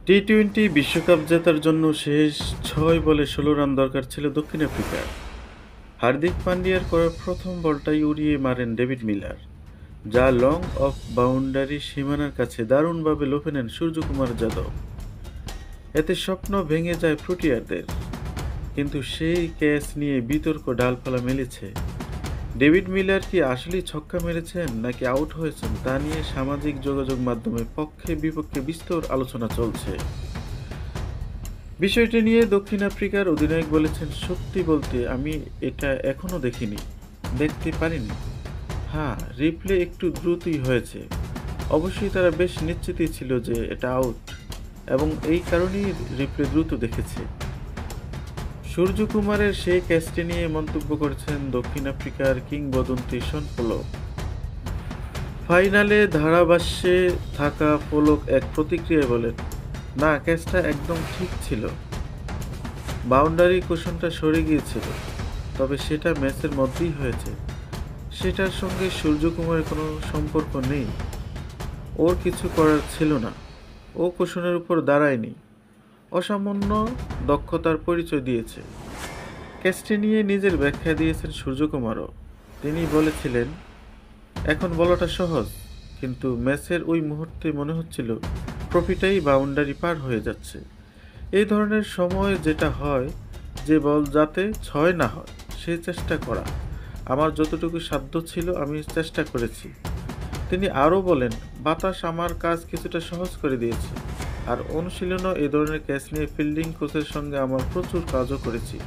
T twenty বিশ্বকাপ জেতার জন্য শেষ ৬ বলে ১৬ রান দরকার ছিল দক্ষিণ আফ্রিকার। হার্দিক পান্ডিয়ার করা প্রথম বলটাই উড়িয়ে মারেন ডেভিড মিলার, যা লং অফ বাউন্ডারি সীমানার কাছে দারুণভাবে লোফে নেন সূর্যকুমার যাদব। এতে স্বপ্ন ভেঙে যায় প্রোটিয়ারদের, কিন্তু সেই ক্যাচ নিয়ে বিতর্ক ডালপালা মেলেছে। ডেভিড মিলার কি আসলেই ছক্কা মেরেছেন নাকি আউট হয়েছেন তা নিয়ে সামাজিক যোগাযোগ মাধ্যমে পক্ষে বিপক্ষে বিস্তর আলোচনা চলছে। বিষয়টি নিয়ে দক্ষিণ আফ্রিকার অধিনায়ক বলেছেন, সত্যি বলতে আমি এটা এখনো দেখিনি, দেখতে পারিনি। হ্যাঁ, রিপ্লে একটু দ্রুতই হয়েছে। অবশ্যই তারা বেশ নিশ্চিতই ছিল যে এটা আউট, এবং এই কারণেই রিপ্লে দ্রুত দেখেছে। সূর্যকুমারের সেই ক্যাচটি নিয়ে মন্তব্য করেছেন দক্ষিণ আফ্রিকার কিংবদন্তি শন পোলক। ফাইনালে ধারাভাষ্যে থাকা পোলক এক প্রতিক্রিয়ায় বলেন, না, ক্যাচটা একদম ঠিক ছিল। বাউন্ডারি কুশনটা সরে গিয়েছিল, তবে সেটা ম্যাচের মধ্যেই হয়েছে। সেটার সঙ্গে সূর্যকুমারের কোনো সম্পর্ক নেই। ওর কিছু করার ছিল না। ও কুশনের উপর দাঁড়ায়নি। অসামান্য দক্ষতার পরিচয় দিয়েছে। ক্যাচটি নিয়ে নিজের ব্যাখ্যা দিয়েছেন সূর্যকুমারও। তিনি বলেছিলেন, এখন বলাটা সহজ, কিন্তু ম্যাচের ওই মুহূর্তে মনে হচ্ছিল ট্রফিটাই বাউন্ডারি পার হয়ে যাচ্ছে। এই ধরনের সময় যেটা হয়, যে বল যাতে ৬ না হয় সে চেষ্টা করা। আমার যতটুকু সাধ্য ছিল আমি চেষ্টা করেছি। তিনি আরও বলেন, বাতাস আমার কাজ কিছুটা সহজ করে দিয়েছে। আর অনুশীলনও এ ধরনের ক্যাচ নিয়ে ফিল্ডিং কোচের সঙ্গে আমার প্রচুর কাজও করেছি।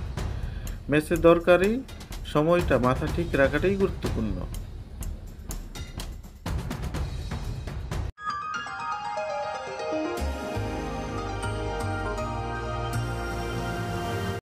ম্যাচে দরকারি সময়টা মাথা ঠিক রাখাটাই গুরুত্বপূর্ণ।